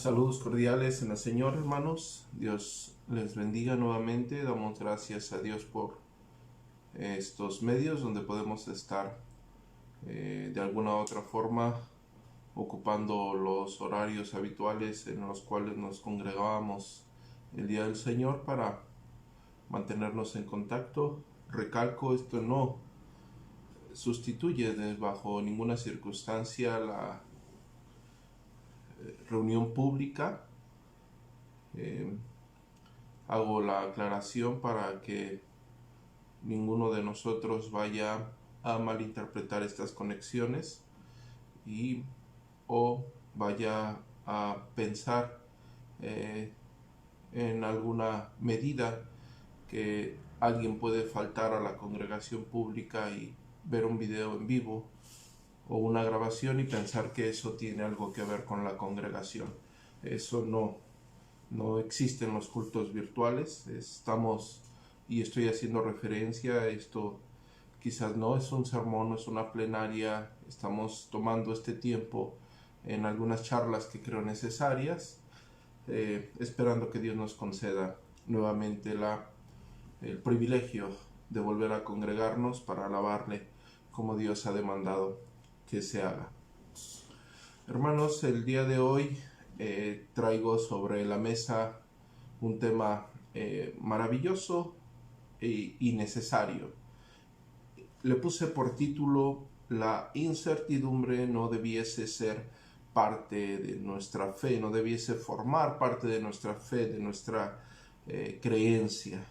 Saludos cordiales en el Señor, hermanos. Dios les bendiga nuevamente. Damos gracias a Dios por estos medios donde podemos estar de alguna u otra forma ocupando los horarios habituales en los cuales nos congregábamos el día del Señor para mantenernos en contacto. Recalco, esto no sustituye bajo ninguna circunstancia la reunión pública. Hago la aclaración para que ninguno de nosotros vaya a malinterpretar estas conexiones o vaya a pensar en alguna medida que alguien puede faltar a la congregación pública y ver un video en vivo o una grabación y pensar que eso tiene algo que ver con la congregación. Eso no existe en los cultos virtuales. Estoy haciendo referencia a esto. Quizás no es un sermón, no es una plenaria. Estamos tomando este tiempo en algunas charlas que creo necesarias, esperando que Dios nos conceda nuevamente el privilegio de volver a congregarnos para alabarle como Dios ha demandado que se haga. Hermanos, el día de hoy traigo sobre la mesa un tema maravilloso y necesario. Le puse por título: la incertidumbre no debiese ser parte de nuestra fe, no debiese formar parte de nuestra fe, de nuestra creencia.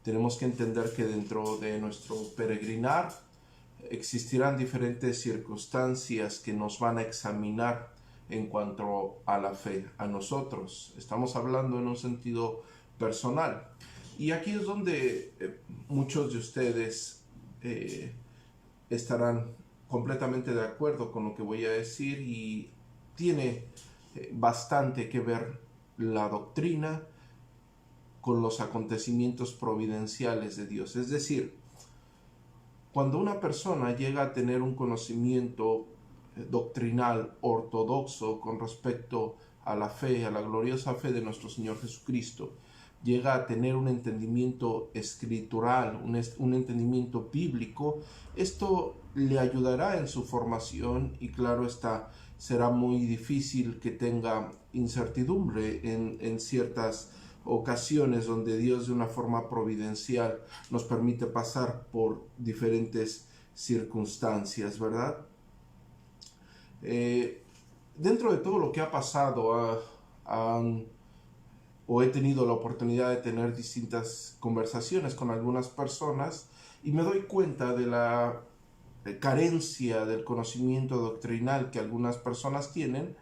Tenemos que entender que dentro de nuestro peregrinar existirán diferentes circunstancias que nos van a examinar en cuanto a la fe, a nosotros. Estamos hablando en un sentido personal. Y aquí es donde muchos de ustedes estarán completamente de acuerdo con lo que voy a decir, y tiene bastante que ver la doctrina con los acontecimientos providenciales de Dios. Es decir, cuando una persona llega a tener un conocimiento doctrinal ortodoxo con respecto a la fe, a la gloriosa fe de nuestro Señor Jesucristo, llega a tener un entendimiento escritural, un entendimiento bíblico, esto le ayudará en su formación y claro está, será muy difícil que tenga incertidumbre en ciertas ocasiones donde Dios de una forma providencial nos permite pasar por diferentes circunstancias, ¿verdad? Dentro de todo lo que ha pasado, he tenido la oportunidad de tener distintas conversaciones con algunas personas y me doy cuenta de la carencia del conocimiento doctrinal que algunas personas tienen,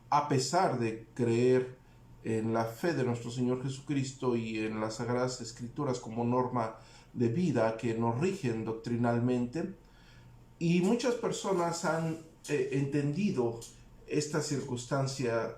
a pesar de creer en la fe de nuestro Señor Jesucristo y en las Sagradas Escrituras como norma de vida que nos rigen doctrinalmente. Y muchas personas han entendido esta circunstancia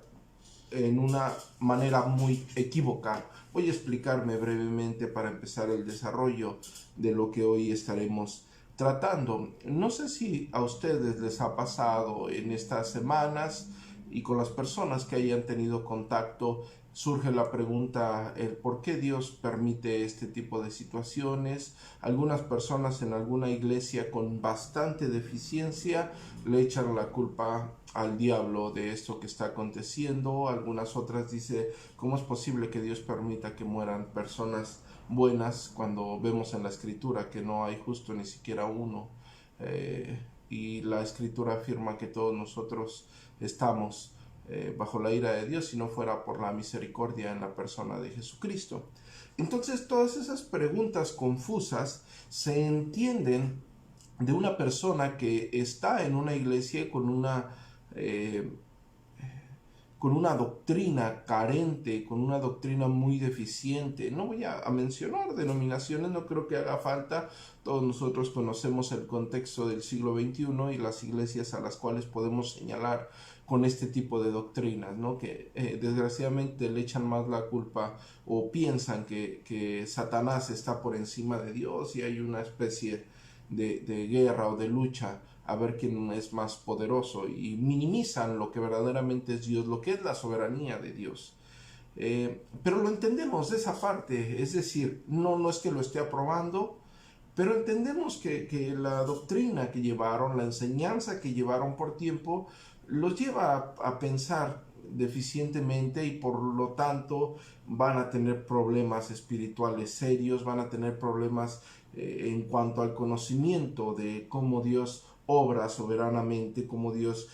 en una manera muy equívoca. Voy a explicarme brevemente para empezar el desarrollo de lo que hoy estaremos tratando. No sé si a ustedes les ha pasado en estas semanas y con las personas que hayan tenido contacto, surge la pregunta, ¿por qué Dios permite este tipo de situaciones? Algunas personas en alguna iglesia con bastante deficiencia le echan la culpa al diablo de esto que está aconteciendo. Algunas otras dicen, ¿cómo es posible que Dios permita que mueran personas buenas cuando vemos en la Escritura que no hay justo ni siquiera uno? Y la Escritura afirma que todos nosotros estamos bajo la ira de Dios si no fuera por la misericordia en la persona de Jesucristo. Entonces todas esas preguntas confusas se entienden de una persona que está en una iglesia con una doctrina carente, con una doctrina muy deficiente. No voy a mencionar denominaciones, no creo que haga falta. Todos nosotros conocemos el contexto del siglo XXI y las iglesias a las cuales podemos señalar con este tipo de doctrinas, ¿no? Que desgraciadamente le echan más la culpa o piensan que Satanás está por encima de Dios y hay una especie de guerra o de lucha a ver quién es más poderoso, y minimizan lo que verdaderamente es Dios, lo que es la soberanía de Dios. Pero lo entendemos de esa parte, es decir, no es que lo esté aprobando, pero entendemos que la doctrina que llevaron, la enseñanza que llevaron por tiempo, los lleva a pensar deficientemente, y por lo tanto van a tener problemas espirituales serios, van a tener problemas en cuanto al conocimiento de cómo Dios obra soberanamente, cómo Dios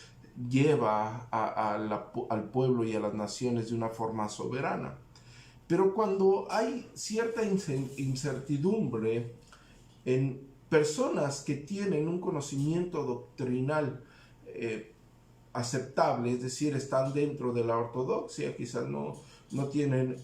lleva al pueblo y a las naciones de una forma soberana. Pero cuando hay cierta incertidumbre en personas que tienen un conocimiento doctrinal aceptable, es decir, están dentro de la ortodoxia, quizás no tienen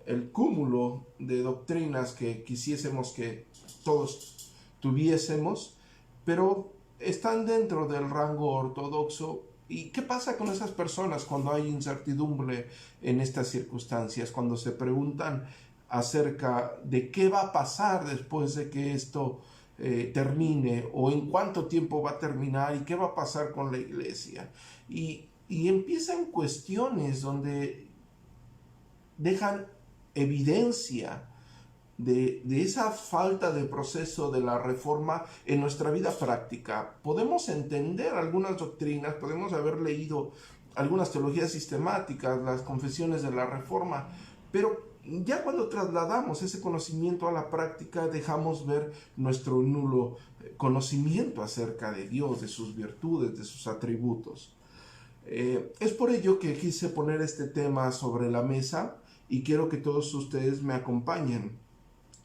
el cúmulo de doctrinas que quisiésemos que todos tuviésemos, pero están dentro del rango ortodoxo. ¿Y qué pasa con esas personas cuando hay incertidumbre en estas circunstancias? Cuando se preguntan acerca de qué va a pasar después de que esto termine, o en cuánto tiempo va a terminar, y qué va a pasar con la iglesia. Y empiezan cuestiones donde dejan evidencia de esa falta de proceso de la reforma en nuestra vida práctica. Podemos entender algunas doctrinas, podemos haber leído algunas teologías sistemáticas, las confesiones de la reforma, pero ya cuando trasladamos ese conocimiento a la práctica, dejamos ver nuestro nulo conocimiento acerca de Dios, de sus virtudes, de sus atributos. Es por ello que quise poner este tema sobre la mesa, y quiero que todos ustedes me acompañen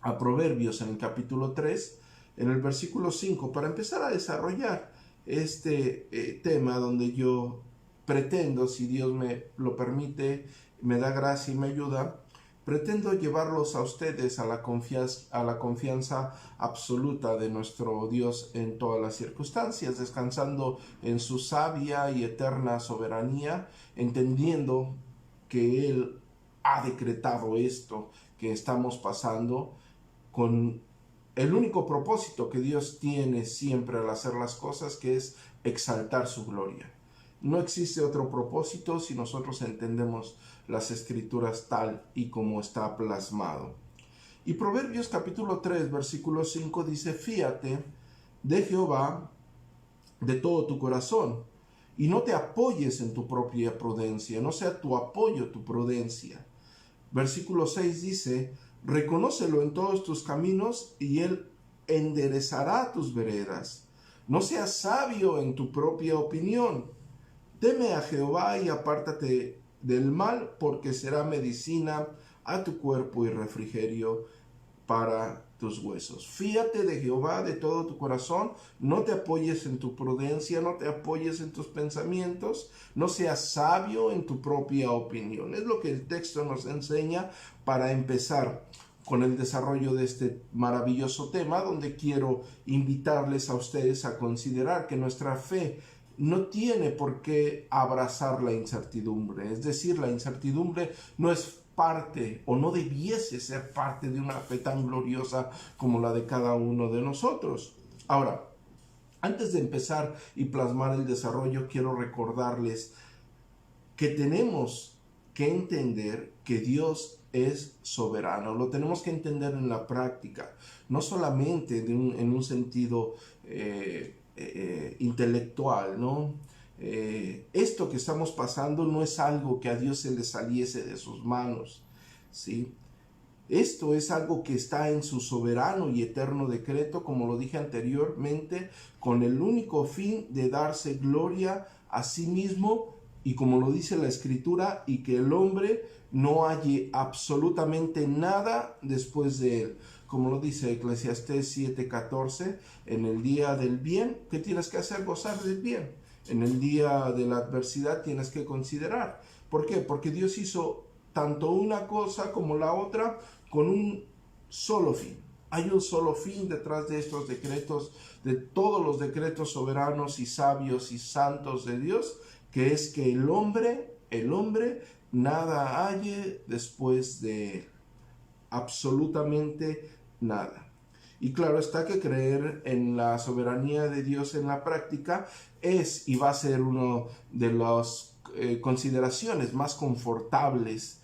a Proverbios en el capítulo 3, en el versículo 5, para empezar a desarrollar este tema donde yo pretendo, si Dios me lo permite, me da gracia y me ayuda, pretendo llevarlos a ustedes a la confianza absoluta de nuestro Dios en todas las circunstancias, descansando en su sabia y eterna soberanía, entendiendo que Él ha decretado esto que estamos pasando, con el único propósito que Dios tiene siempre al hacer las cosas, que es exaltar su gloria. No existe otro propósito si nosotros entendemos las escrituras tal y como está plasmado. Y Proverbios capítulo 3, versículo 5 dice: fíate de Jehová de todo tu corazón, y no te apoyes en tu propia prudencia, no sea tu apoyo tu prudencia. Versículo 6 dice: reconócelo en todos tus caminos, y él enderezará tus veredas. No seas sabio en tu propia opinión. Teme a Jehová y apártate del mal, porque será medicina a tu cuerpo y refrigerio para tus huesos. Fíate de Jehová de todo tu corazón, no te apoyes en tu prudencia, no te apoyes en tus pensamientos, no seas sabio en tu propia opinión. Es lo que el texto nos enseña para empezar con el desarrollo de este maravilloso tema, donde quiero invitarles a ustedes a considerar que nuestra fe no tiene por qué abrazar la incertidumbre. Es decir, la incertidumbre no es parte, o no debiese ser parte, de una fe tan gloriosa como la de cada uno de nosotros. Ahora, antes de empezar y plasmar el desarrollo, quiero recordarles que tenemos que entender que Dios es soberano. Lo tenemos que entender en la práctica, no solamente en un sentido intelectual, ¿no? Esto que estamos pasando no es algo que a Dios se le saliese de sus manos, ¿sí? Esto es algo que está en su soberano y eterno decreto, como lo dije anteriormente, con el único fin de darse gloria a sí mismo, y como lo dice la Escritura, y que el hombre no halle absolutamente nada después de él. Como lo dice Eclesiastés 7:14, en el día del bien, ¿qué tienes que hacer? Gozar del bien. En el día de la adversidad tienes que considerar. ¿Por qué? Porque Dios hizo tanto una cosa como la otra con un solo fin. Hay un solo fin detrás de estos decretos, de todos los decretos soberanos y sabios y santos de Dios, que es que el hombre nada halle después de él. Absolutamente nada. Y claro está que creer en la soberanía de Dios en la práctica es y va a ser uno de las consideraciones más confortables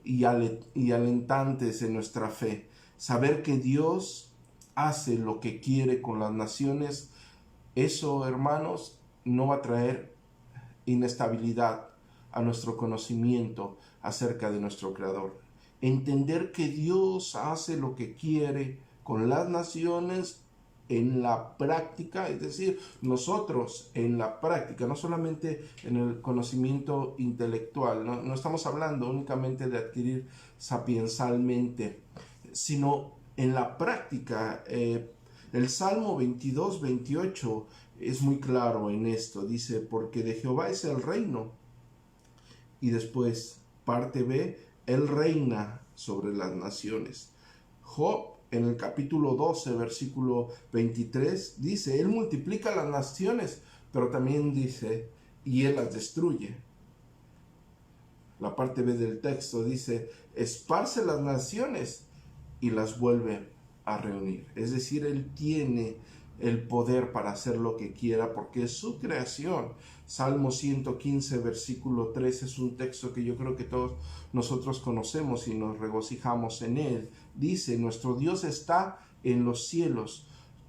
y alentantes en nuestra fe. Saber que Dios hace lo que quiere con las naciones, eso, hermanos, no va a traer inestabilidad a nuestro conocimiento acerca de nuestro Creador. Entender que Dios hace lo que quiere con las naciones en la práctica, es decir, nosotros en la práctica, no solamente en el conocimiento intelectual, no estamos hablando únicamente de adquirir sapiensalmente, sino en la práctica. El Salmo 22-28 es muy claro en esto, dice, porque de Jehová es el reino, y después, parte B, Él reina sobre las naciones. Job, en el capítulo 12, versículo 23, dice, Él multiplica las naciones, pero también dice, y Él las destruye. La parte B del texto dice, esparce las naciones y las vuelve a reunir. Es decir, Él tiene el poder para hacer lo que quiera porque es su creación. Salmo 115, versículo 3 es un texto que yo creo que todos nosotros conocemos y nos regocijamos en él. Dice, nuestro Dios está en los cielos.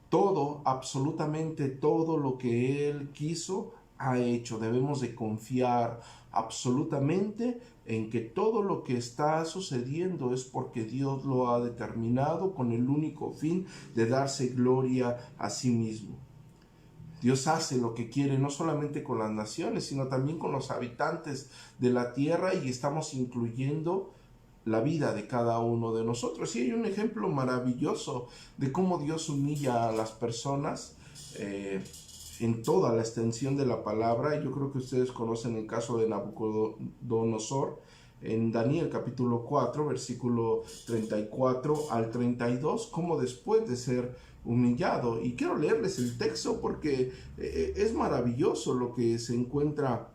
Todo, absolutamente todo lo que Él quiso, ha hecho. Debemos de confiar absolutamente en que todo lo que está sucediendo es porque Dios lo ha determinado con el único fin de darse gloria a sí mismo. Dios hace lo que quiere, no solamente con las naciones, sino también con los habitantes de la tierra, y estamos incluyendo la vida de cada uno de nosotros. Y hay un ejemplo maravilloso de cómo Dios humilla a las personas en toda la extensión de la palabra. Yo creo que ustedes conocen el caso de Nabucodonosor en Daniel capítulo 4, versículo 34 al 32, cómo después de ser humillado, y quiero leerles el texto porque es maravilloso lo que se encuentra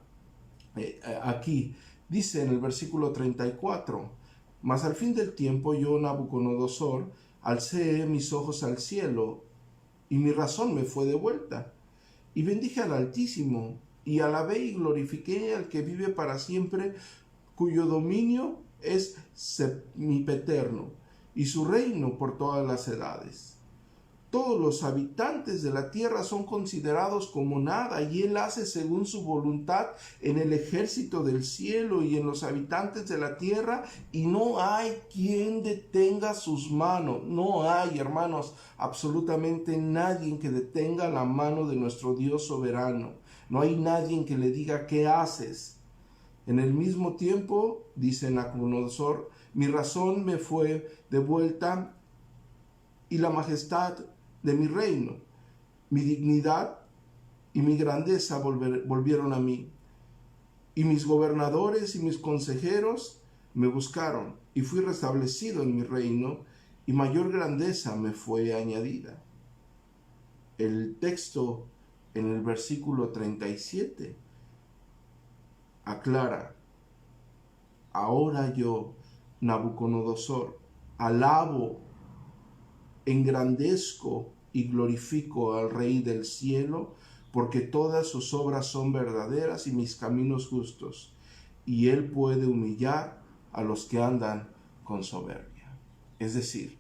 aquí. Dice en el versículo 34, mas al fin del tiempo yo, Nabucodonosor, alcé mis ojos al cielo, y mi razón me fue devuelta, y bendije al Altísimo, y alabé y glorifiqué al que vive para siempre, cuyo dominio es sempiterno, y su reino por todas las edades. Todos los habitantes de la tierra son considerados como nada, y Él hace según su voluntad en el ejército del cielo y en los habitantes de la tierra, y no hay quien detenga sus manos. No hay, hermanos, absolutamente nadie que detenga la mano de nuestro Dios soberano. No hay nadie que le diga qué haces. En el mismo tiempo, dice Nabucodonosor, mi razón me fue devuelta y la majestad de mi reino, mi dignidad y mi grandeza volvieron a mí. Y mis gobernadores y mis consejeros me buscaron, y fui restablecido en mi reino, y mayor grandeza me fue añadida. El texto en el versículo 37 aclara, ahora yo, Nabucodonosor, alabo, engrandezco y glorifico al Rey del cielo, porque todas sus obras son verdaderas y mis caminos justos, y Él puede humillar a los que andan con soberbia. Es decir,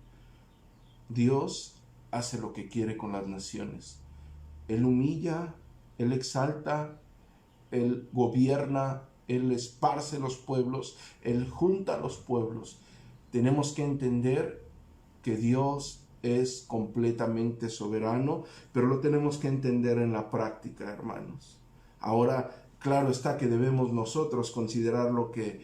Dios hace lo que quiere con las naciones. Él humilla, Él exalta, Él gobierna, Él esparce los pueblos, Él junta los pueblos. Tenemos que entender que Dios es completamente soberano, pero lo tenemos que entender en la práctica, hermanos. Ahora, claro está que debemos nosotros considerar lo que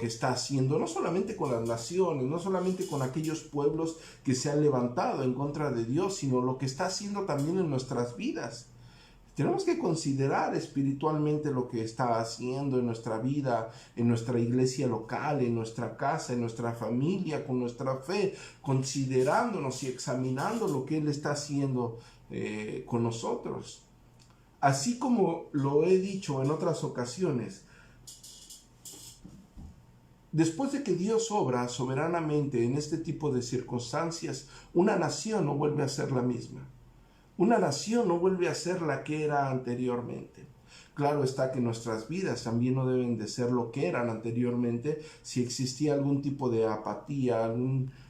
está haciendo, no solamente con las naciones, no solamente con aquellos pueblos que se han levantado en contra de Dios, sino lo que está haciendo también en nuestras vidas. Tenemos que considerar espiritualmente lo que está haciendo en nuestra vida, en nuestra iglesia local, en nuestra casa, en nuestra familia, con nuestra fe, considerándonos y examinando lo que Él está haciendo con nosotros. Así como lo he dicho en otras ocasiones, Después de que Dios obra soberanamente en este tipo de circunstancias, una nación no vuelve a ser la misma. Una nación no vuelve a ser la que era anteriormente. Claro está que nuestras vidas también no deben de ser lo que eran anteriormente si existía algún tipo de apatía,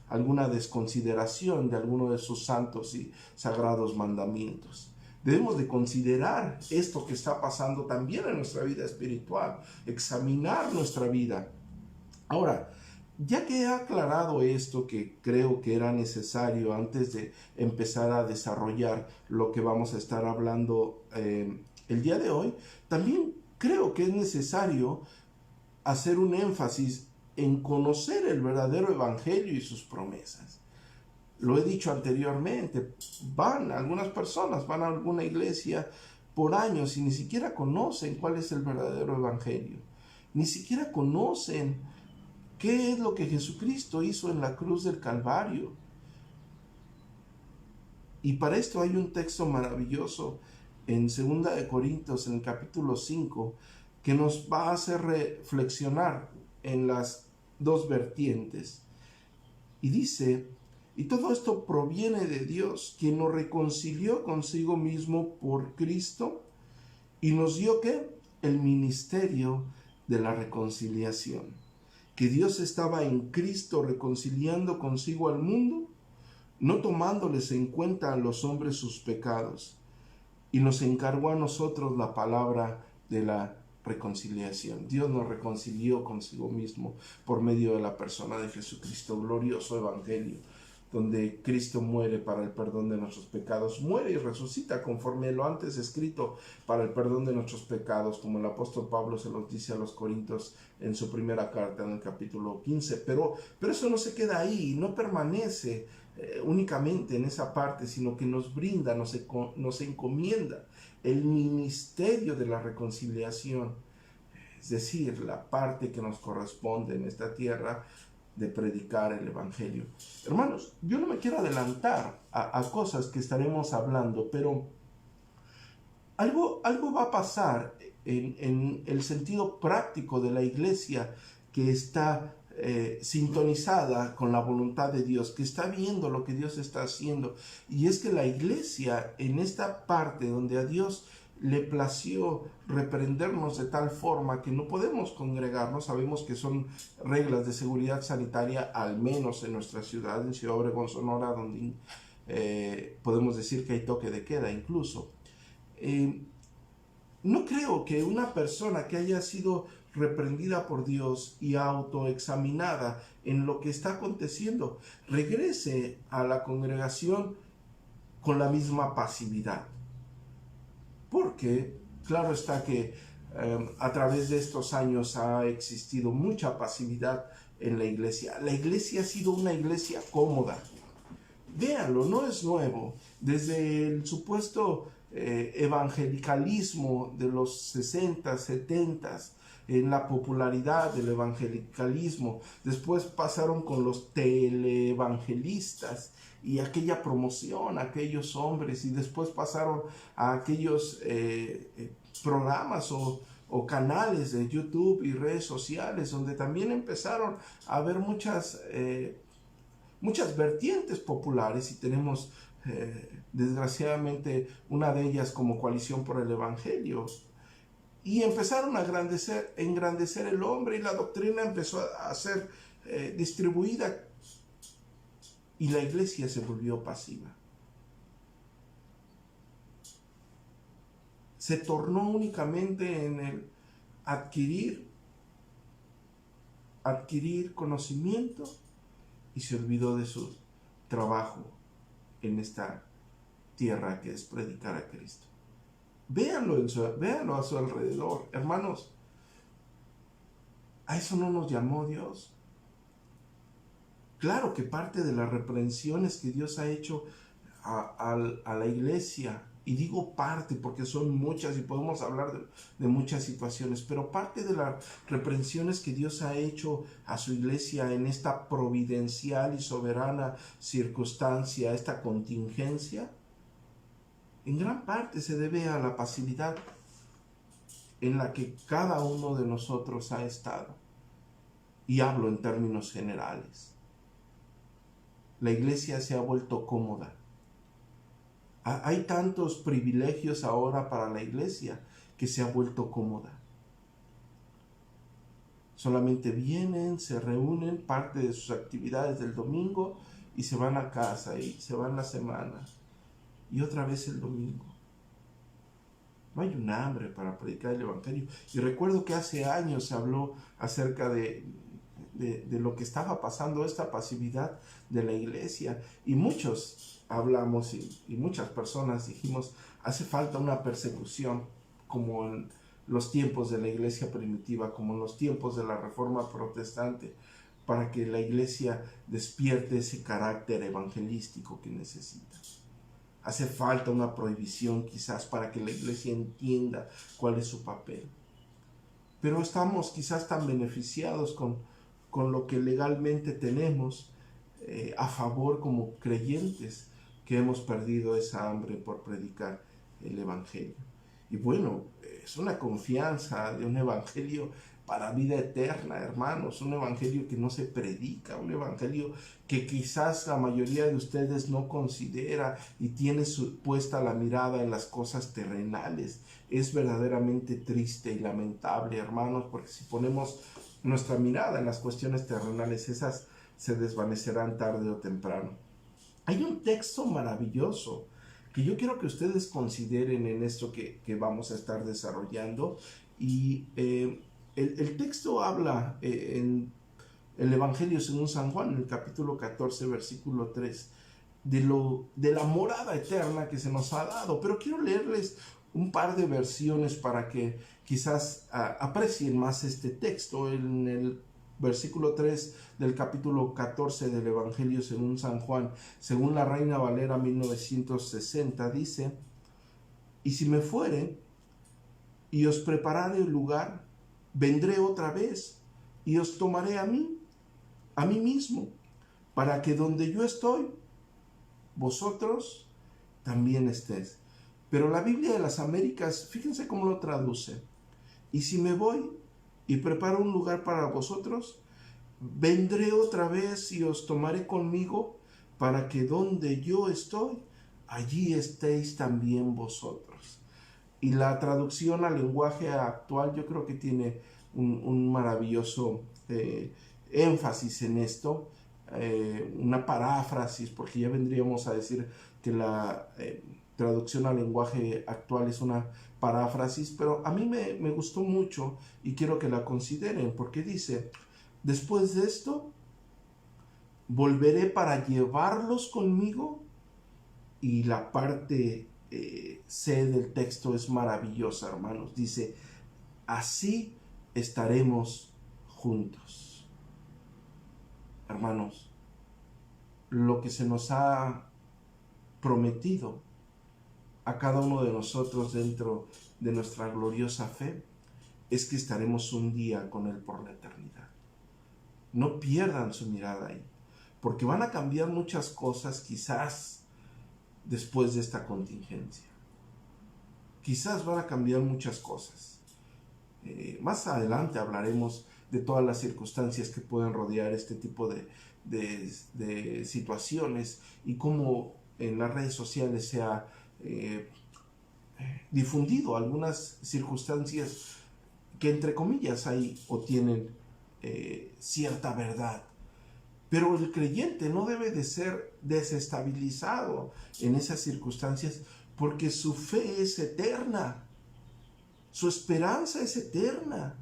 alguna desconsideración de alguno de sus santos y sagrados mandamientos. Debemos de considerar esto que está pasando también en nuestra vida espiritual, examinar nuestra vida. Ahora, ya que he aclarado esto que creo que era necesario antes de empezar a desarrollar lo que vamos a estar hablando el día de hoy, también creo que es necesario hacer un énfasis en conocer el verdadero evangelio y sus promesas. Lo he dicho anteriormente, algunas personas van a alguna iglesia por años y ni siquiera conocen cuál es el verdadero evangelio. Ni siquiera conocen qué es lo que Jesucristo hizo en la cruz del Calvario. Y para esto hay un texto maravilloso en 2 de Corintios, en el capítulo 5, que nos va a hacer reflexionar en las dos vertientes. Y dice, y todo esto proviene de Dios, quien nos reconcilió consigo mismo por Cristo y nos dio ¿qué? El ministerio de la reconciliación. Que Dios estaba en Cristo reconciliando consigo al mundo, no tomándoles en cuenta a los hombres sus pecados, y nos encargó a nosotros la palabra de la reconciliación. Dios nos reconcilió consigo mismo por medio de la persona de Jesucristo, glorioso evangelio, donde Cristo muere para el perdón de nuestros pecados, muere y resucita conforme lo antes escrito para el perdón de nuestros pecados, como el apóstol Pablo se los dice a los Corintios en su primera carta en el capítulo 15. Pero eso no se queda ahí, no permanece únicamente en esa parte, sino que nos brinda, nos encomienda el ministerio de la reconciliación, es decir, la parte que nos corresponde en esta tierra de predicar el evangelio. Hermanos, yo no me quiero adelantar a cosas que estaremos hablando, pero algo va a pasar en el sentido práctico de la iglesia que está sintonizada con la voluntad de Dios, que está viendo lo que Dios está haciendo. Y es que la iglesia, en esta parte donde a Dios le plació reprendernos de tal forma que no podemos congregarnos, sabemos que son reglas de seguridad sanitaria, al menos en nuestra ciudad, en Ciudad Obregón, Sonora, donde podemos decir que hay toque de queda incluso. No creo que una persona que haya sido reprendida por Dios y autoexaminada en lo que está aconteciendo regrese a la congregación con la misma pasividad. Porque claro está que a través de estos años ha existido mucha pasividad en la iglesia. La iglesia ha sido una iglesia cómoda. Véanlo, no es nuevo. Desde el supuesto evangelicalismo de los 60, 70, en la popularidad del evangelicalismo, después pasaron con los teleevangelistas y aquella promoción a aquellos hombres, y después pasaron a aquellos programas o canales de YouTube y redes sociales, donde también empezaron a haber muchas vertientes populares, y tenemos desgraciadamente una de ellas como Coalición por el Evangelio, y empezaron a engrandecer el hombre, y la doctrina empezó a ser distribuida, y la iglesia se volvió pasiva. Se tornó únicamente en el adquirir conocimiento, y se olvidó de su trabajo en esta tierra, que es predicar a Cristo. Véanlo a su alrededor, hermanos. ¿A eso no nos llamó Dios? Claro que parte de las reprensiones que Dios ha hecho a la iglesia, y digo parte porque son muchas y podemos hablar de muchas situaciones, pero parte de las reprensiones que Dios ha hecho a su iglesia en esta providencial y soberana circunstancia, esta contingencia, en gran parte se debe a la pasividad en la que cada uno de nosotros ha estado. Y hablo en términos generales. La iglesia se ha vuelto cómoda. Hay tantos privilegios ahora para la iglesia que se ha vuelto cómoda. Solamente vienen, se reúnen, parte de sus actividades del domingo y se van a casa y se van la semana. Y otra vez el domingo. No hay un hambre para predicar el evangelio. Y recuerdo que hace años se habló acerca de lo que estaba pasando, esta pasividad de la iglesia. Y muchos hablamos y muchas personas dijimos, hace falta una persecución como en los tiempos de la iglesia primitiva, como en los tiempos de la Reforma Protestante, para que la iglesia despierte ese carácter evangelístico que necesita. Hace falta una prohibición quizás para que la iglesia entienda cuál es su papel. Pero estamos quizás tan beneficiados con lo que legalmente tenemos a favor como creyentes que hemos perdido esa hambre por predicar el evangelio. Y bueno, es una confianza de un evangelio para vida eterna, hermanos, un evangelio que no se predica, un evangelio que quizás la mayoría de ustedes no considera y tiene puesta la mirada en las cosas terrenales. Es verdaderamente triste y lamentable, hermanos, porque si ponemos nuestra mirada en las cuestiones terrenales, esas se desvanecerán tarde o temprano. Hay un texto maravilloso que yo quiero que ustedes consideren en esto que vamos a estar desarrollando. Y el texto habla en el Evangelio según San Juan, en el capítulo 14, versículo 3, de la morada eterna que se nos ha dado. Pero quiero leerles un par de versiones para que quizás aprecien más este texto. En el versículo 3 del capítulo 14 del Evangelio según San Juan, según la Reina Valera 1960, dice: y si me fuere y os preparare el lugar, vendré otra vez y os tomaré a mí mismo, para que donde yo estoy, vosotros también estéis. Pero la Biblia de las Américas, fíjense cómo lo traduce: y si me voy y preparo un lugar para vosotros, vendré otra vez y os tomaré conmigo, para que donde yo estoy, allí estéis también vosotros. Y la traducción al lenguaje actual yo creo que tiene un maravilloso énfasis en esto, una paráfrasis, porque ya vendríamos a decir que la traducción al lenguaje actual es una paráfrasis, pero a mí me gustó mucho y quiero que la consideren, porque dice: después de esto, volveré para llevarlos conmigo. Y la parte C del texto es maravillosa, hermanos. Dice: así estaremos juntos. Hermanos, lo que se nos ha prometido a cada uno de nosotros dentro de nuestra gloriosa fe es que estaremos un día con Él por la eternidad. No pierdan su mirada ahí, porque van a cambiar muchas cosas quizás después de esta contingencia. Quizás van a cambiar muchas cosas. Más adelante hablaremos de todas las circunstancias que pueden rodear este tipo de situaciones y cómo en las redes sociales se ha difundido algunas circunstancias que entre comillas hay o tienen cierta verdad. Pero el creyente no debe de ser desestabilizado en esas circunstancias, porque su fe es eterna, su esperanza es eterna,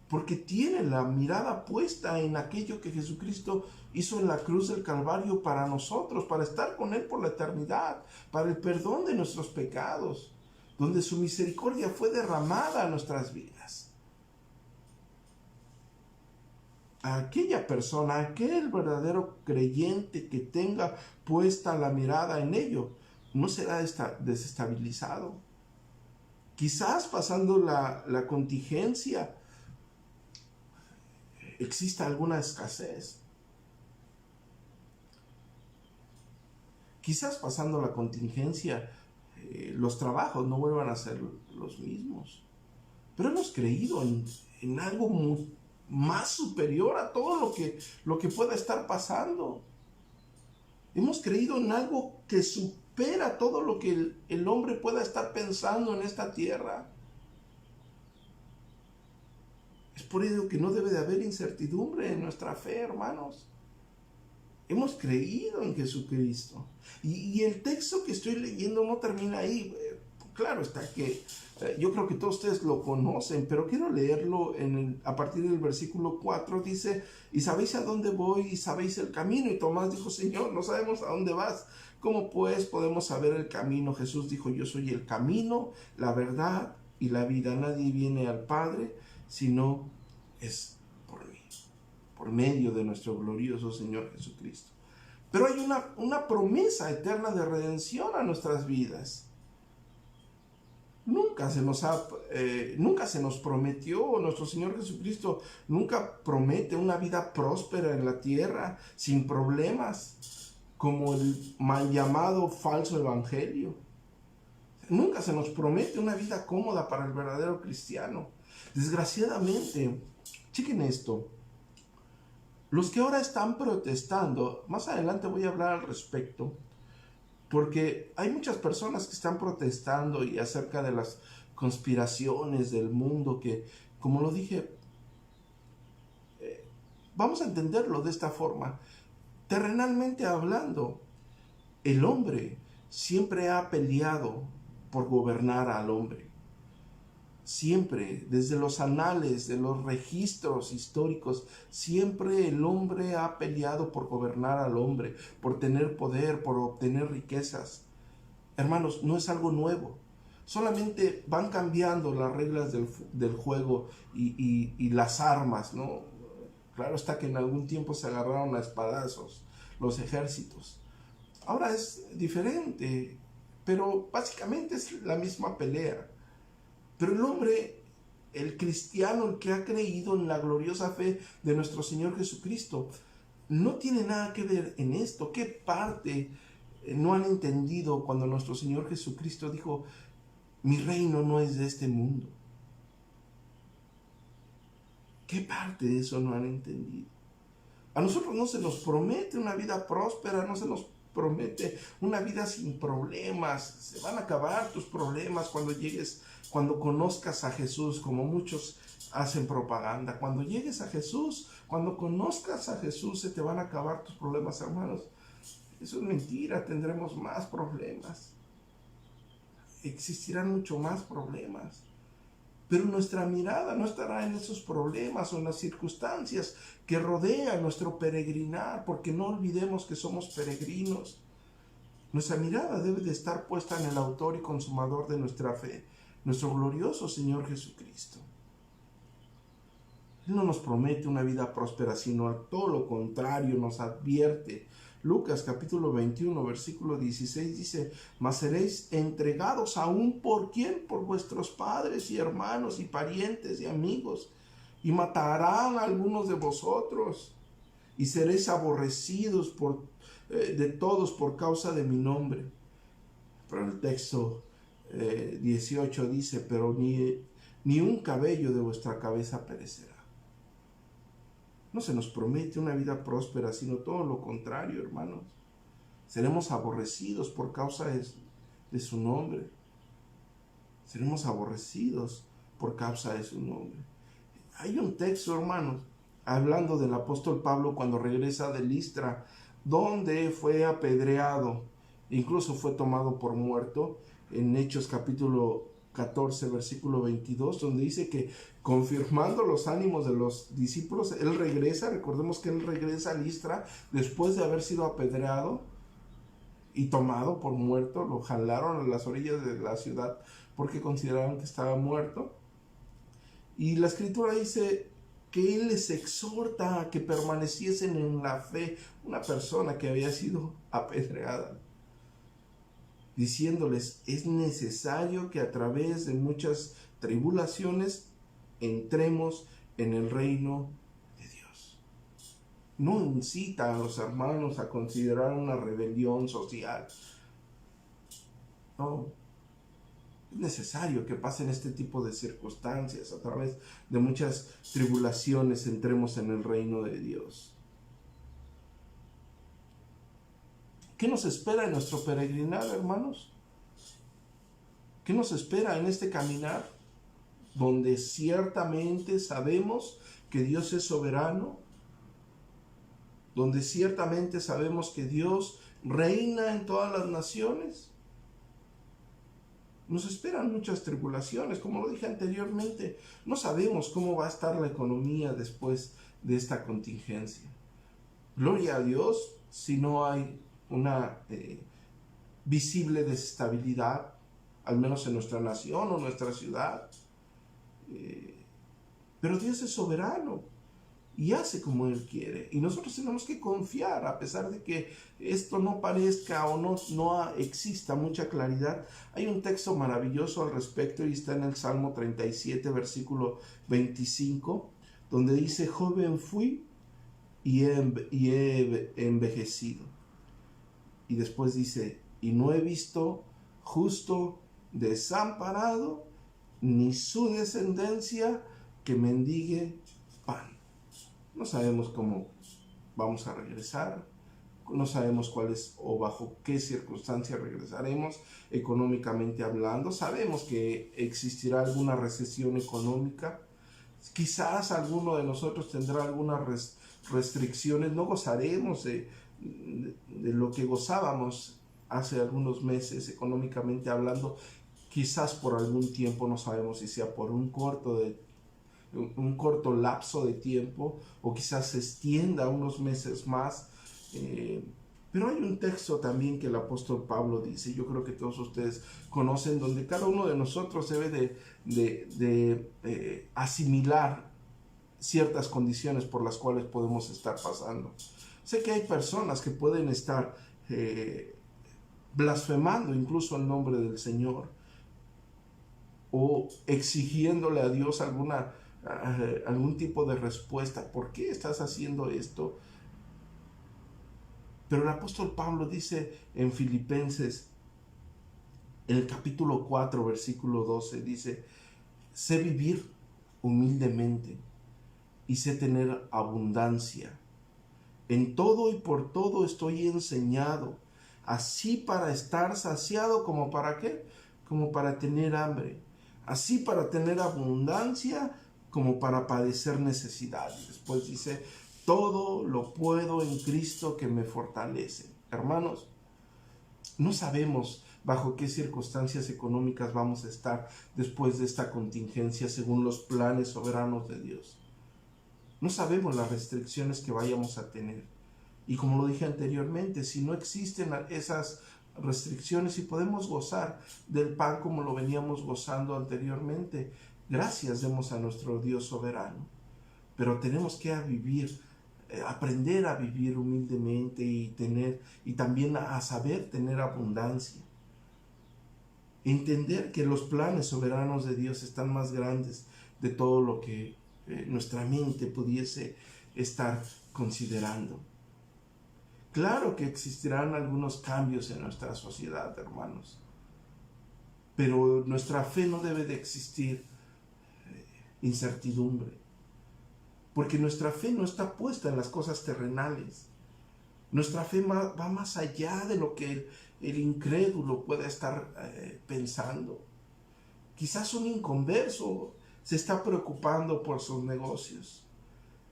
porque tiene la mirada puesta en aquello que Jesucristo hizo en la cruz del Calvario para nosotros, para estar con Él por la eternidad, para el perdón de nuestros pecados, donde su misericordia fue derramada a nuestras vidas. Aquella persona, aquel verdadero creyente que tenga puesta la mirada en ello, no será desestabilizado. Quizás pasando la contingencia exista alguna escasez. Quizás pasando la contingencia los trabajos no vuelvan a ser los mismos. Pero hemos creído en algo más superior a todo lo que pueda estar pasando. Hemos creído en algo que supera todo lo que el hombre pueda estar pensando en esta tierra. Es por ello que no debe de haber incertidumbre en nuestra fe, hermanos. Hemos creído en Jesucristo. Y el texto que estoy leyendo no termina ahí. Claro está que yo creo que todos ustedes lo conocen, pero quiero leerlo a partir del versículo 4. Dice, y sabéis a dónde voy y sabéis el camino. Y Tomás dijo, Señor, no sabemos a dónde vas. ¿Cómo pues podemos saber el camino? Jesús dijo, yo soy el camino, la verdad y la vida. Nadie viene al Padre sino es por mí, por medio de nuestro glorioso Señor Jesucristo. Pero hay una promesa eterna de redención a nuestras vidas. Nunca se nos prometió, nuestro Señor Jesucristo nunca promete una vida próspera en la tierra, sin problemas, como el mal llamado falso evangelio. Nunca se nos promete una vida cómoda para el verdadero cristiano. Desgraciadamente, chequen esto, los que ahora están protestando, más adelante voy a hablar al respecto, porque hay muchas personas que están protestando y acerca de las conspiraciones del mundo que, como lo dije, vamos a entenderlo de esta forma. Terrenalmente hablando, el hombre siempre ha peleado por gobernar al hombre. Siempre, desde los anales, de los registros históricos, siempre el hombre ha peleado por gobernar al hombre, por tener poder, por obtener riquezas. Hermanos, no es algo nuevo. Solamente van cambiando las reglas del juego y las armas, ¿no? Claro está que en algún tiempo se agarraron a espadazos los ejércitos. Ahora es diferente, pero básicamente es la misma pelea. Pero el hombre, el cristiano, el que ha creído en la gloriosa fe de nuestro Señor Jesucristo, no tiene nada que ver en esto. ¿Qué parte no han entendido cuando nuestro Señor Jesucristo dijo, mi reino no es de este mundo? ¿Qué parte de eso no han entendido? A nosotros no se nos promete una vida próspera, no se nos promete una vida sin problemas. Se van a acabar tus problemas cuando conozcas a Jesús, como muchos hacen propaganda. Cuando llegues a Jesús, cuando conozcas a Jesús, se te van a acabar tus problemas, hermanos. Eso es mentira, tendremos más problemas. Existirán mucho más problemas. Pero nuestra mirada no estará en esos problemas o en las circunstancias que rodean nuestro peregrinar, porque no olvidemos que somos peregrinos. Nuestra mirada debe de estar puesta en el autor y consumador de nuestra fe, nuestro glorioso Señor Jesucristo. Él no nos promete una vida próspera, sino a todo lo contrario, nos advierte. Lucas capítulo 21, versículo 16 dice, mas seréis entregados aún por ¿quién? Por vuestros padres y hermanos y parientes y amigos, y matarán a algunos de vosotros, y seréis aborrecidos de todos por causa de mi nombre. Pero el texto 18 dice, pero ni un cabello de vuestra cabeza perecerá. No se nos promete una vida próspera, sino todo lo contrario, hermanos. Seremos aborrecidos por causa de su nombre. Seremos aborrecidos por causa de su nombre. Hay un texto, hermanos, hablando del apóstol Pablo cuando regresa de Listra, donde fue apedreado, incluso fue tomado por muerto, en Hechos capítulo 14, versículo 22, donde dice que confirmando los ánimos de los discípulos, él regresa, recordemos que él regresa a Listra después de haber sido apedreado y tomado por muerto, lo jalaron a las orillas de la ciudad porque consideraron que estaba muerto. Y la escritura dice que él les exhorta a que permaneciesen en la fe, una persona que había sido apedreada, diciéndoles, es necesario que a través de muchas tribulaciones entremos en el reino de Dios. No incita a los hermanos a considerar una rebelión social. No. Es necesario que pasen este tipo de circunstancias, a través de muchas tribulaciones entremos en el reino de Dios. ¿Qué nos espera en nuestro peregrinar, hermanos? ¿Qué nos espera en este caminar? Donde ciertamente sabemos que Dios es soberano, donde ciertamente sabemos que Dios reina en todas las naciones. Nos esperan muchas tribulaciones, como lo dije anteriormente. No sabemos cómo va a estar la economía después de esta contingencia. Gloria a Dios si no hay una visible desestabilidad, al menos en nuestra nación o nuestra ciudad. Pero Dios es soberano y hace como Él quiere. Y nosotros tenemos que confiar, a pesar de que esto no parezca o no exista mucha claridad. Hay un texto maravilloso al respecto y está en el Salmo 37, versículo 25, donde dice: joven fui y he envejecido. Y después dice: y no he visto justo desamparado, ni su descendencia que mendigue pan. No sabemos cómo vamos a regresar, no sabemos cuáles o bajo qué circunstancias regresaremos económicamente hablando. Sabemos que existirá alguna recesión económica, quizás alguno de nosotros tendrá algunas restricciones, no gozaremos de lo que gozábamos hace algunos meses económicamente hablando, quizás por algún tiempo, no sabemos si sea por un corto lapso de tiempo o quizás se extienda unos meses más. Pero hay un texto también que el apóstol Pablo dice, yo creo que todos ustedes conocen, donde cada uno de nosotros debe de asimilar ciertas condiciones por las cuales podemos estar pasando. Sé que hay personas que pueden estar blasfemando incluso el nombre del Señor o exigiéndole a Dios algún tipo de respuesta. ¿Por qué estás haciendo esto? Pero el apóstol Pablo dice en Filipenses, en el capítulo 4, versículo 12, dice: sé vivir humildemente y sé tener abundancia. En todo y por todo estoy enseñado, así para estar saciado como para ¿qué? Como para tener hambre, así para tener abundancia como para padecer necesidad. Y después dice: todo lo puedo en Cristo que me fortalece. Hermanos, no sabemos bajo qué circunstancias económicas vamos a estar después de esta contingencia según los planes soberanos de Dios. No sabemos las restricciones que vayamos a tener. Y como lo dije anteriormente, si no existen esas restricciones y podemos gozar del pan como lo veníamos gozando anteriormente, gracias demos a nuestro Dios soberano. Pero tenemos que aprender a vivir humildemente y también a saber tener abundancia. Entender que los planes soberanos de Dios están más grandes de todo lo que nuestra mente pudiese estar considerando. Claro que existirán algunos cambios en nuestra sociedad, hermanos, pero nuestra fe no debe de existir incertidumbre, porque nuestra fe no está puesta en las cosas terrenales. Nuestra fe va más allá de lo que el incrédulo pueda estar pensando. Quizás un inconverso se está preocupando por sus negocios.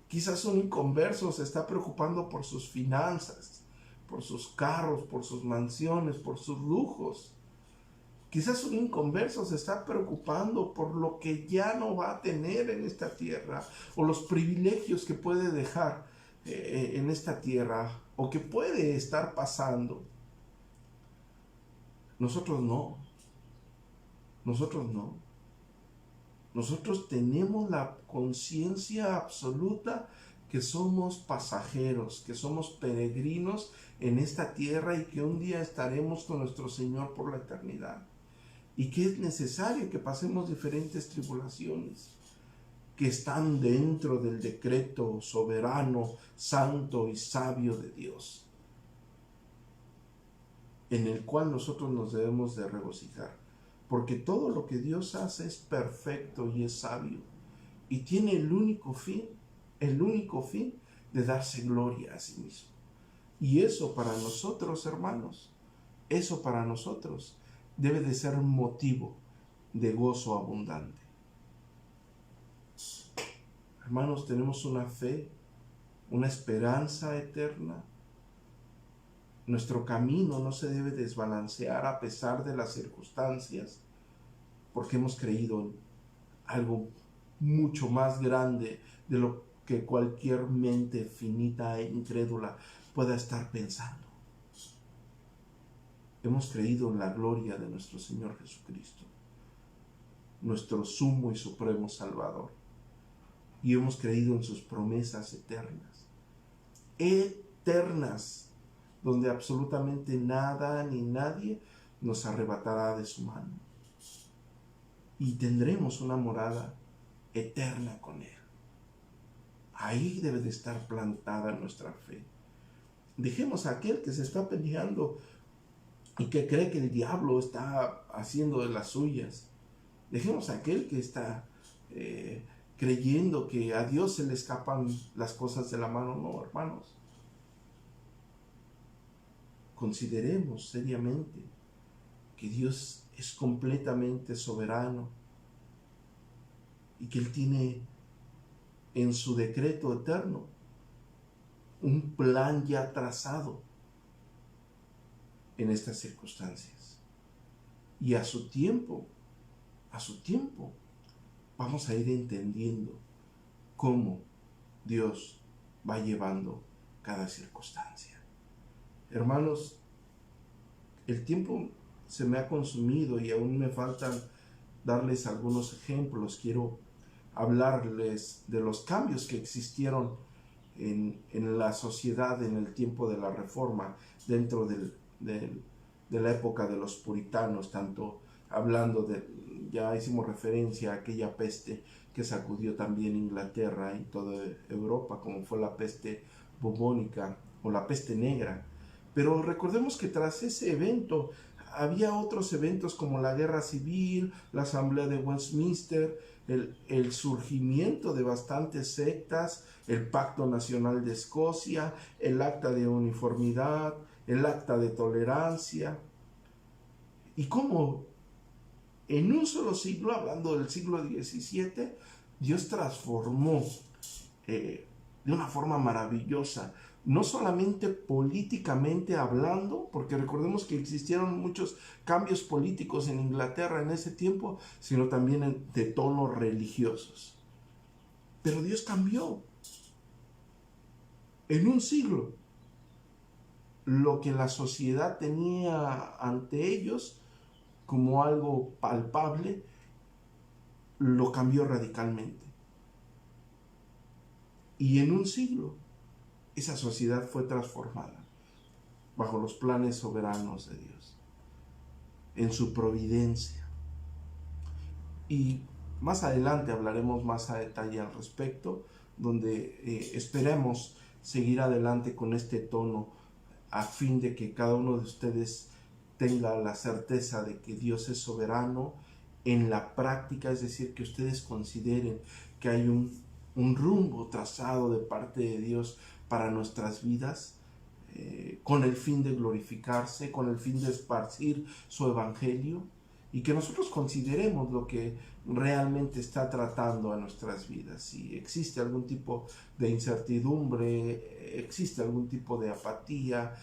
Quizás un inconverso se está preocupando por sus finanzas, por sus carros, por sus mansiones, por sus lujos. Quizás un inconverso se está preocupando por lo que ya no va a tener en esta tierra o los privilegios que puede dejar en esta tierra o que puede estar pasando. Nosotros no. Nosotros no. Nosotros tenemos la conciencia absoluta que somos pasajeros, que somos peregrinos en esta tierra y que un día estaremos con nuestro Señor por la eternidad. Y que es necesario que pasemos diferentes tribulaciones que están dentro del decreto soberano, santo y sabio de Dios, en el cual nosotros nos debemos de regocijar. porque todo lo que Dios hace es perfecto y es sabio, y tiene el único fin de darse gloria a sí mismo. Y eso para nosotros, hermanos, eso para nosotros debe de ser un motivo de gozo abundante. Hermanos, tenemos una fe, una esperanza eterna. Nuestro camino no se debe desbalancear a pesar de las circunstancias, porque hemos creído en algo mucho más grande de lo que cualquier mente finita e incrédula pueda estar pensando. Hemos creído en la gloria de nuestro Señor Jesucristo, nuestro sumo y supremo Salvador, y hemos creído en sus promesas eternas, donde absolutamente nada ni nadie nos arrebatará de su mano. Y tendremos una morada eterna con Él. Ahí debe de estar plantada nuestra fe. Dejemos a aquel que se está peleando y que cree que el diablo está haciendo de las suyas. Dejemos a aquel que está creyendo que a Dios se le escapan las cosas de la mano. No, hermanos. Consideremos seriamente que Dios es completamente soberano y que Él tiene en su decreto eterno un plan ya trazado en estas circunstancias. Y a su tiempo, vamos a ir entendiendo cómo Dios va llevando cada circunstancia. Hermanos, el tiempo se me ha consumido y aún me faltan darles algunos ejemplos. Quiero hablarles de los cambios que existieron en la sociedad en el tiempo de la Reforma, dentro de la época de los puritanos, tanto hablando ya hicimos referencia a aquella peste que sacudió también Inglaterra y toda Europa, como fue la peste bubónica o la peste negra. Pero recordemos que tras ese evento había otros eventos como la Guerra Civil, la Asamblea de Westminster, el surgimiento de bastantes sectas, el Pacto Nacional de Escocia, el Acta de Uniformidad, el Acta de Tolerancia. Y cómo en un solo siglo, hablando del siglo XVII, Dios transformó de una forma maravillosa, no solamente políticamente hablando, porque recordemos que existieron muchos cambios políticos en Inglaterra en ese tiempo, sino también de tonos religiosos. Pero Dios cambió en un siglo lo que la sociedad tenía ante ellos como algo palpable, lo cambió radicalmente. Y en un siglo esa sociedad fue transformada bajo los planes soberanos de Dios, en su providencia. Y más adelante hablaremos más a detalle al respecto, donde esperemos seguir adelante con este tono a fin de que cada uno de ustedes tenga la certeza de que Dios es soberano en la práctica, es decir, que ustedes consideren que hay un rumbo trazado de parte de Dios para nuestras vidas, con el fin de glorificarse, con el fin de esparcir su evangelio, y que nosotros consideremos lo que realmente está tratando a nuestras vidas. Si existe algún tipo de incertidumbre, existe algún tipo de apatía,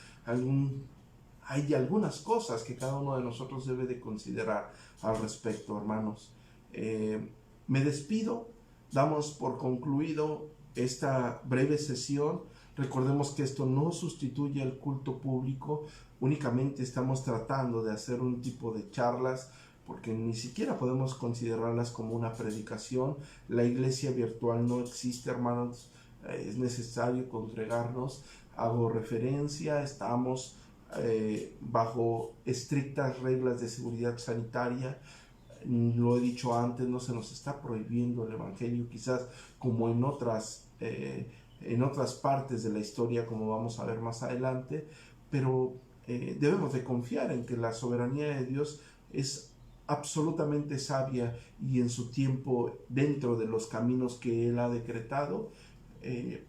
hay algunas cosas que cada uno de nosotros debe de considerar al respecto, hermanos. Me despido, damos por concluido esta breve sesión. Recordemos que esto no sustituye el culto público, únicamente estamos tratando de hacer un tipo de charlas, porque ni siquiera podemos considerarlas como una predicación. La iglesia virtual no existe, hermanos, es necesario congregarnos. Hago referencia, estamos bajo estrictas reglas de seguridad sanitaria. Lo he dicho antes, no se nos está prohibiendo el evangelio, quizás como en otras partes de la historia, como vamos a ver más adelante, pero debemos de confiar en que la soberanía de Dios es absolutamente sabia y en su tiempo dentro de los caminos que Él ha decretado,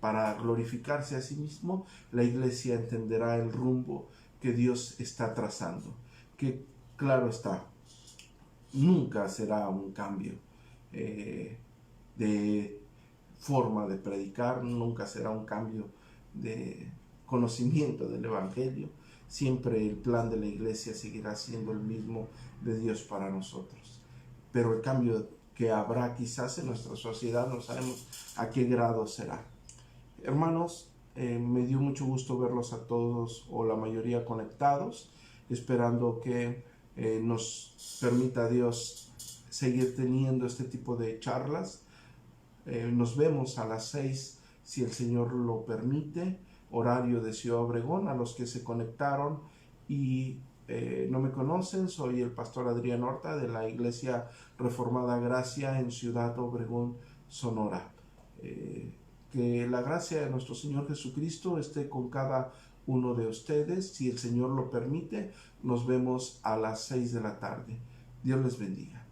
para glorificarse a sí mismo, la iglesia entenderá el rumbo que Dios está trazando, que claro está, nunca será un cambio de forma de predicar, nunca será un cambio de conocimiento del Evangelio. Siempre el plan de la iglesia seguirá siendo el mismo de Dios para nosotros. Pero el cambio que habrá quizás en nuestra sociedad no sabemos a qué grado será. Hermanos, me dio mucho gusto verlos a todos o la mayoría conectados, esperando que nos permita Dios seguir teniendo este tipo de charlas. Nos vemos a las 6, si el Señor lo permite, horario de Ciudad Obregón. A los que se conectaron y no me conocen, soy el pastor Adrián Horta de la Iglesia Reformada Gracia en Ciudad Obregón, Sonora. Que la gracia de nuestro Señor Jesucristo esté con cada uno de ustedes. Si el Señor lo permite, nos vemos a las 6 de la tarde. Dios les bendiga.